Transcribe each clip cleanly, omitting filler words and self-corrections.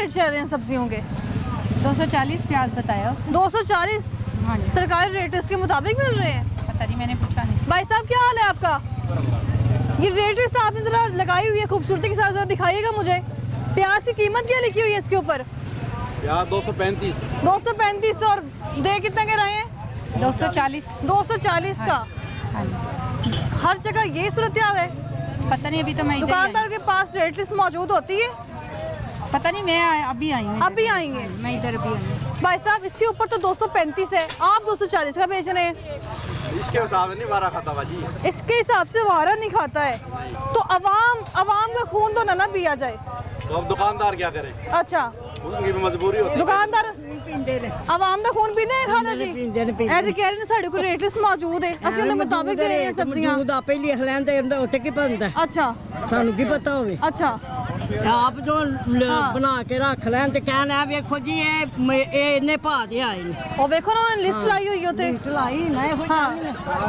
Rate चल रहे हैं सब्जियों के? 240 प्याज बताया उसने। 240 हाँ जी। सरकारी रेट इसके मुताबिक मिल रहे हैं? पता नहीं, मैंने पूछा नहीं। भाई साहब क्या हाल है आपका? ये रेट लिस्ट आपने जरा लगाई हुई है खूबसूरती के साथ, जरा दिखाइएगा मुझे। प्याज की कीमत क्या लिखी हुई है इसके ऊपर? प्याज 235। 235 और दे कितने के रहे हैं? 240। 240 का। हाँ जी। हर जगह यही सूरत है? पता नहीं, अभी तो मैं इधर ही दुकानदार के पास रेट लिस्ट मौजूद होती है? आई। पता नहीं, मैं अभी आई हूँ। अभी आएंगे? मैं इधर अभी आई हूँ। भाई साहब इसके ऊपर तो 235 है, आप 240 का बेच रहे हैं। इसके हिसाब से नहीं वारा खाता बाजी। इसके हिसाब से वारा नहीं खाता है तो अवाम का खून तो ना पिया जाए। तो अब दुकानदार क्या करे? अच्छा, उसकी भी मजबूरी होती है। दुकानदार अवाम का खून पीने है खाना जी। ऐसे कह रहे हैं साढ़े को रेट लिस्ट मौजूद है, ਅਸੀਂ ਉਹਦੇ ਮੁਤਾਬਿਕ ਦੇ ਰਹੇ ਹਾਂ ਸਬਜ਼ੀਆਂ। ਮੌਜੂਦ ਆਪੇ ਲਿਖ ਲੈਣ ਤੇ ਉੱਥੇ ਕੀ ਬਣਦਾ? अच्छा ਸਾਨੂੰ ਕੀ ਪਤਾ ਹੋਵੇ? अच्छा ਆਪ ਜੋ ਬਣਾ ਕੇ ਰੱਖ ਲੈਣ ਤੇ ਕਹਿਣ ਆ ਵੇਖੋ ਜੀ ਇਹ ਇੰਨੇ ਭਾਅ ਦੇ ਆਏ ਨੇ। ਉਹ ਵੇਖੋ ਨਾ ਉਹਨੇ ਲਿਸਟ ਲਾਈ ਹੋਈ ਉੱਥੇ। ਲਿਸਟ ਲਾਈ ਨਾ ਇਹੋ हाँ।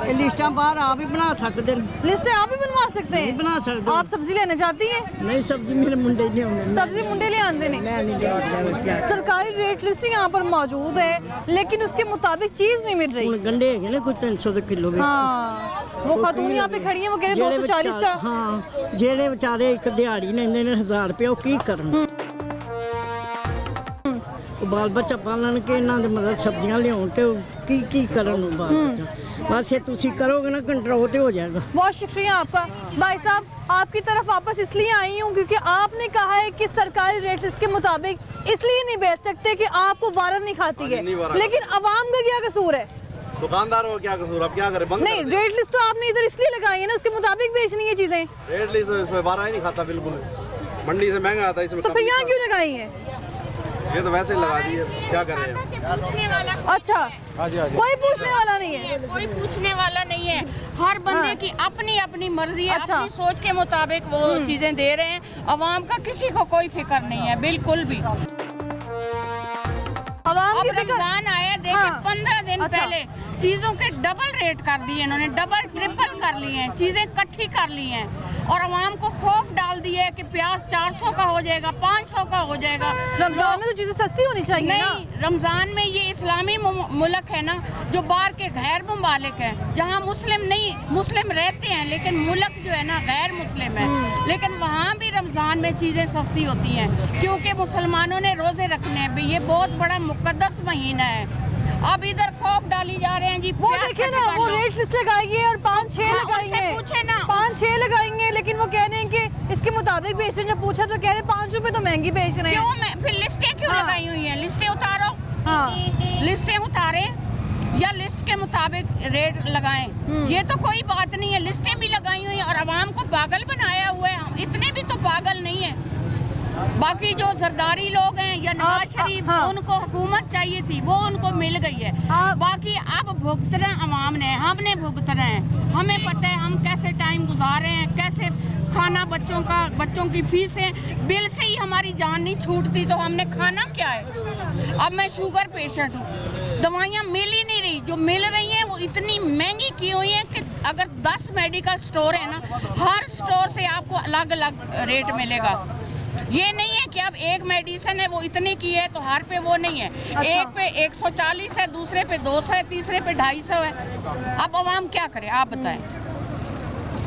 ਇਹ ਲਿਸਟਾਂ ਬਾਹਰ ਆਪ ਹੀ ਬਣਾ ਸਕਦੇ ਨੇ। लिस्ट आप भी बनवा सकते ਨਹੀਂ हैं? ਬਣਾ ਸਕਦੇ। आप सब्जी लेने जाती हैं? ਨਹੀਂ ਸਬਜ਼ੀ ਮੇਰੇ ਮੁੰਡੇ ਨਹੀਂ ਆਉਂਦੇ। सब्जी मुंडे ले आते हैं। ਮੈਂ ਨਹੀਂ ਲਿਆਉਂਦਾ। सरकारी रेट लिस्ट यहाँ पर मौजूद है लेकिन उसके मुताबिक चीज नहीं मिल रही। ਹੁਣ ਗੰਡੇ ਹੈਗੇ ਨੇ ਕੋਈ 300 ਦੇ किलो ਵਿੱਚ। हाँ वो खातून यहाँ पे खड़ी है, वो कह रहे 240 का। ਹਾਂ ਜਿਹੜੇ ਵਿਚਾਰੇ ਇੱਕ ਦਿਹਾੜੀ ਲੈਂਦੇ ਨੇ 1000 ਰੁਪਏ ਉਹ ਕੀ ਕਰਨ? ਉਹ ਬਾਲ ਬੱਚਾ ਪਾਲਣ ਕੇ ਇਹਨਾਂ ਦੇ ਮਤਲਬ ਸਬਜ਼ੀਆਂ ਲਿਆਉਣ ਤੇ ਉਹ ਕੀ ਕਰਨ ਉਹ ਬਾਲ ਬੱਚਾ। ਬਸ ਇਹ ਤੁਸੀਂ ਕਰੋਗੇ ਨਾ ਕੰਟਰੋਲ ਤੇ ਹੋ ਜਾਏਗਾ। बहुत शुक्रिया आपका भाई साहब। आपकी तरफ वापस इसलिए आई हूँ क्योंकि आपने कहा है कि सरकारी रेट लिस्ट के मुताबिक इसलिए नहीं बेच सकते कि आपको वारा नहीं खाती है, नहीं वारा लेकिन अवाम का क्या कसूर है? दुकानदार हो क्या कसूर? अब क्या करे? बंद नहीं, कर दे। रेट लिस्ट तो आपने इधर इसलिए लगाई है ना, उसके मुताबिक बेचनी है चीजें। रेट ली तो इसमें वारा ही नहीं खाता बिल्कुल। मंडी से महंगा आता है इसमें। तो फिर यहाँ क्यों लगाई है? ये तो वैसे ही लगा दी है, क्या करें? पूछने वाला अच्छा, हाँ जी, हाँ जी। कोई पूछने वाला नहीं है। कोई पूछने वाला नहीं है। हर बंदे हाँ। की अपनी अपनी मर्जी है, अच्छा। अपनी सोच के मुताबिक वो चीजें दे रहे हैं। अवाम का किसी को कोई फिक्र नहीं है बिल्कुल भी। अवाम अब की फिक्र। रमजान आया देखिए, हाँ। 15 दिन अच्छा। पहले चीजों के डबल रेट कर दिए इन्होंने, डबल ट्रिपल कर लिए हैं, चीजें इकट्ठी कर ली हैं और अवाम को खौफ डाल दिया है कि प्याज 400 का हो जाएगा, 500 का हो जाएगा। रमजान में तो चीजें सस्ती होनी चाहिए ना। नहीं, रमजान में ये इस्लामी मुल्क है ना, जो बाहर के गैर मुमालिक है, जहाँ मुस्लिम नहीं, मुस्लिम रहते हैं लेकिन मुल्क जो है ना गैर मुस्लिम है, लेकिन वहाँ भी रमजान में चीज़ें सस्ती होती हैं क्योंकि मुसलमानों ने रोज़े रखने हैं भाई, ये बहुत बड़ा मुकद्दस महीना है। अब इधर खौफ डाली जा रहे हैं जी। वो देखिए ना, वो रेट लिस्ट लगाएंगे और 5-6 हाँ, लगाएंगे। उनसे पूछे ना। 5-6 लगाएंगे लेकिन वो कह रहे हैं कि इसके मुताबिक बेच रहे हैं। जब पूछा तो कह रहे 5 रुपए तो महंगी बेच रहे हैं। क्यों मैं फिर लिस्टें क्यों हाँ। लगाई हुई हैं? लिस्टें उतारो, हाँ लिस्टें उतारे या लिस्ट के मुताबिक रेट लगाएं। ये तो कोई बात नहीं है, लिस्टें भी लगाई हुई हैं और आवाम को पागल बनाया हुआ है। इतने भी तो पागल नहीं है। बाकी जो सरदारी लोग हैं या नवाज शरीफ, हाँ। उनको हुकूमत चाहिए थी, वो उनको मिल गई है। बाकी अब भुगतना अवाम ने, हमने भुगतना है। हमें पता है हम कैसे टाइम गुजार रहे हैं, कैसे खाना बच्चों की फीसें, बिल से ही हमारी जान नहीं छूटती तो हमने खाना क्या है। अब मैं शुगर पेशेंट हूँ, दवाइयाँ मिल ही नहीं रही, जो मिल रही हैं वो इतनी महंगी की हुई हैं कि अगर 10 मेडिकल स्टोर है ना, हर स्टोर से आपको अलग अलग रेट मिलेगा। ये नहीं है कि अब एक मेडिसिन है वो इतने की है तो हर पे वो नहीं है। अच्छा। एक पे 140 है, दूसरे पे 200 है, तीसरे पे 250 है। अब आवाम क्या करे आप बताएं,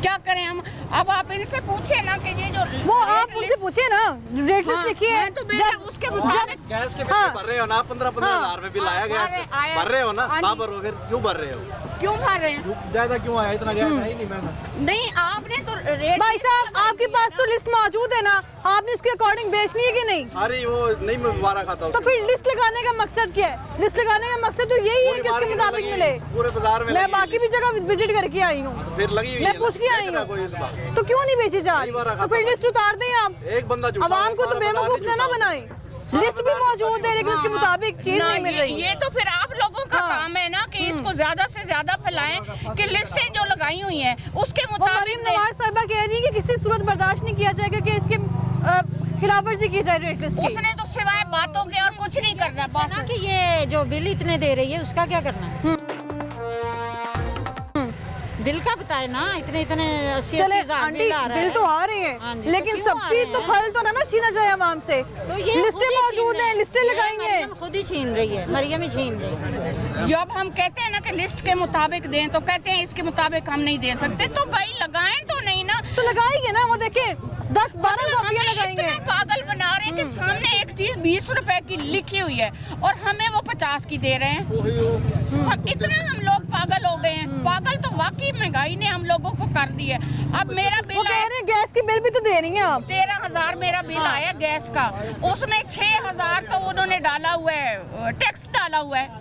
क्या करें हम? अब आप इनसे पूछे ना कि ये जो वो आप उनसे पूछे ना, रेट लिस्ट लिखी है। मैं तो बेटा उसके मुताबिक गैस के बिल हाँ। भर रहे हो ना, 15-15 हाँ। हजार में बिल आया गैस का। आया। भर रहे हो ना, हाँ कहाँ जी। भर रहे हो फिर? क्यों भर रहे हो? क्यों भर रहे हैं? ज्यादा क्यों आया? इतना गैस है ही नहीं महंगा। नहीं, आपने तो रेट भाई साहब आपके पास तो लिस्ट मौजूद है ना, आपने उसके अकॉर्डिंग बेचनी है कि नहीं? सारी वो नहीं मैं वारा खाता तो फिर लिस्ट लगाने का मकसद क्या है? लिस्ट लगाने का मकसद तो यही है कि उसके मुताबिक मिले। पूरे बाजार में मैं लगी बाकी भी जगह विजिट करके आई हूँ, फिर लगी हुई मैं है, पूछ के आई बेच रहा हूँ, कोई इस बात। तो क्यों नहीं बेची जा रही? नहीं वारा तो खाता फिर लिस्ट उतार दें आप। एक बंदा झूठा अवाम है, को तो सारा बाजार बेवकूफ ही ना झूठा है। बनाए। लिस्ट भी मौजूद है लेकिन उसके मुताबिक चीज ना, नहीं मिल रही। ये तो फिर आप लोगों का हाँ। काम है ना कि इसको ज्यादा से ज्यादा फैलाएं कि लिस्टें जो लगाई हुई हैं उसके वो मुताबिक मरीम नवाज साहिबा कह रही है कि किसी सूरत बर्दाश्त नहीं किया जाएगा कि इसके खिलाफ वर्जी की जाए रेट लिस्ट की। उसने तो सिवाय बातों के और कुछ नहीं करना। बस ना कि ये जो बिल इतने दे रही है उसका क्या करना है? बिल का बताए ना, इतने 80 चले हजार आंटी बिल आ रहा है। बिल तो आ रहे हाँ हैं जी, लेकिन तो क्यों आ सब्जी रहे तो हैं? फल तो ना छीना जाए आवाम से। तो ये लिस्टें उन्हीं मौजूद हैं, लिस्टें लगाई हैं। मरियम खुद ही छीन रही है, मरियम ही छीन रही है। जब हम कहते हैं ना कि लिस्ट के मुताबिक दें तो कहते हैं इसके मुताबिक हम नहीं दे सकते, तो भाई लगाएं तो नहीं ना। तो लगाएंगे ना, वो देखें 10-12 कॉपियां हमें लगाएंगे। इतना पागल बना रहे हैं कि सामने एक चीज 20 रुपए की लिखी हुई है और हमें वो 50 की दे रहे हैं। हम लोग पागल हो गए हैं। पागल तो वाकई महंगाई ने हम लोगों को कर दी है। अब मेरा वो बिल कह आया रहे हैं गैस की बिल भी तो दे रही हैं आप। 13,000 मेरा बिल आया गैस का, उसमें 6,000 तो उन्होंने डाला हुआ है, टैक्स डाला हुआ है।